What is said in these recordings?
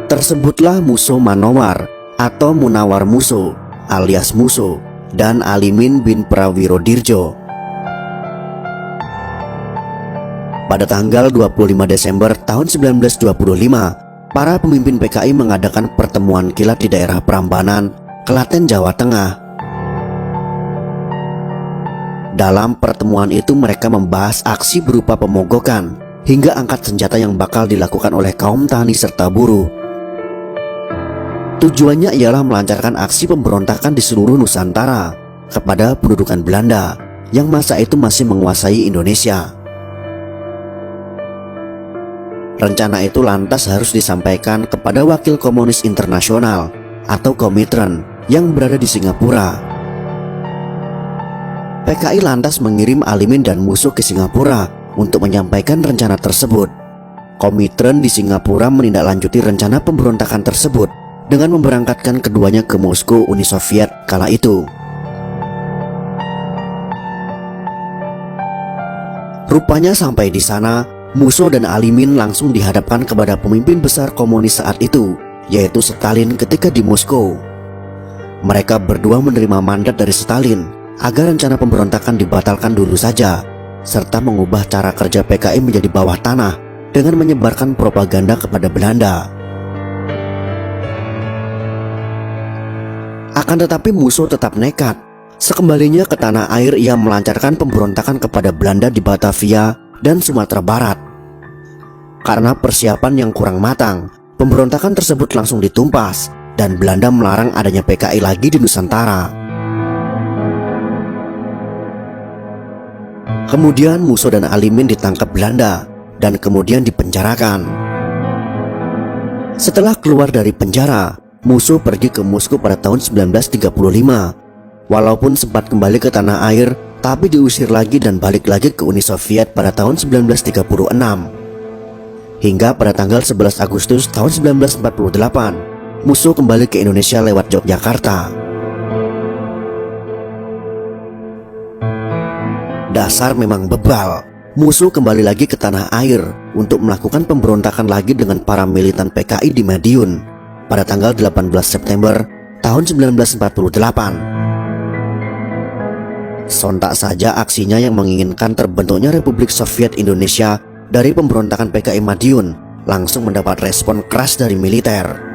Tersebutlah Muso Manowar atau Munawar Muso alias Muso dan Alimin bin Prawirodirjo. Pada tanggal 25 Desember tahun 1925, para pemimpin PKI mengadakan pertemuan kilat di daerah Prambanan, Klaten, Jawa Tengah. Dalam pertemuan itu mereka membahas aksi berupa pemogokan hingga angkat senjata yang bakal dilakukan oleh kaum tani serta buruh. Tujuannya ialah melancarkan aksi pemberontakan di seluruh Nusantara kepada pendudukan Belanda yang masa itu masih menguasai Indonesia. Rencana itu lantas harus disampaikan kepada Wakil Komunis Internasional atau Komintern yang berada di Singapura. PKI lantas mengirim Alimin dan Muso ke Singapura untuk menyampaikan rencana tersebut. Komintern di Singapura menindaklanjuti rencana pemberontakan tersebut dengan memberangkatkan keduanya ke Moskow, Uni Soviet kala itu. Rupanya sampai di sana, Muso dan Alimin langsung dihadapkan kepada pemimpin besar komunis saat itu, yaitu Stalin ketika di Moskow. Mereka berdua menerima mandat dari Stalin agar rencana pemberontakan dibatalkan dulu saja, serta mengubah cara kerja PKI menjadi bawah tanah dengan menyebarkan propaganda kepada Belanda. Akan tetapi Muso tetap nekat. Sekembalinya ke tanah air, ia melancarkan pemberontakan kepada Belanda di Batavia dan Sumatera Barat. Karena persiapan yang kurang matang, pemberontakan tersebut langsung ditumpas dan Belanda melarang adanya PKI lagi di Nusantara. Kemudian Muso dan Alimin ditangkap Belanda dan kemudian dipenjarakan. Setelah keluar dari penjara, Muso pergi ke Moskow pada tahun 1935. Walaupun sempat kembali ke tanah air, tapi diusir lagi dan balik lagi ke Uni Soviet pada tahun 1936. Hingga pada tanggal 11 Agustus tahun 1948, Muso kembali ke Indonesia lewat Yogyakarta. Dasar memang bebal. Muso kembali lagi ke tanah air untuk melakukan pemberontakan lagi dengan para militan PKI di Madiun pada tanggal 18 September tahun 1948. Sontak saja aksinya yang menginginkan terbentuknya Republik Soviet Indonesia dari pemberontakan PKI Madiun langsung mendapat respon keras dari militer.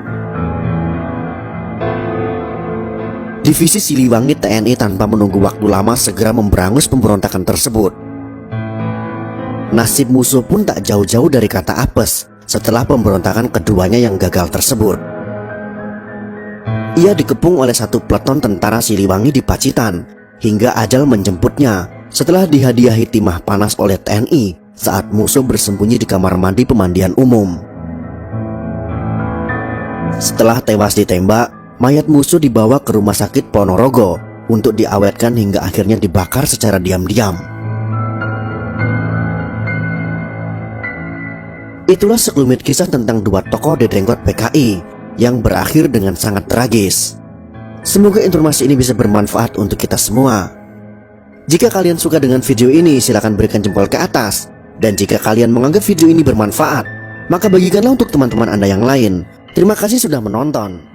Divisi Siliwangi TNI tanpa menunggu waktu lama segera memberangus pemberontakan tersebut. Nasib Muso pun tak jauh-jauh dari kata apes setelah pemberontakan keduanya yang gagal tersebut. Ia dikepung oleh satu peleton tentara Siliwangi di Pacitan hingga ajal menjemputnya setelah dihadiahi timah panas oleh TNI saat Muso bersembunyi di kamar mandi pemandian umum. Setelah tewas ditembak, mayat Muso dibawa ke rumah sakit Ponorogo untuk diawetkan hingga akhirnya dibakar secara diam-diam. Itulah sekelumit kisah tentang dua tokoh dedengkot PKI yang berakhir dengan sangat tragis. Semoga informasi ini bisa bermanfaat untuk kita semua. Jika kalian suka dengan video ini, silahkan berikan jempol ke atas. Dan jika kalian menganggap video ini bermanfaat, maka bagikanlah untuk teman-teman Anda yang lain. Terima kasih sudah menonton.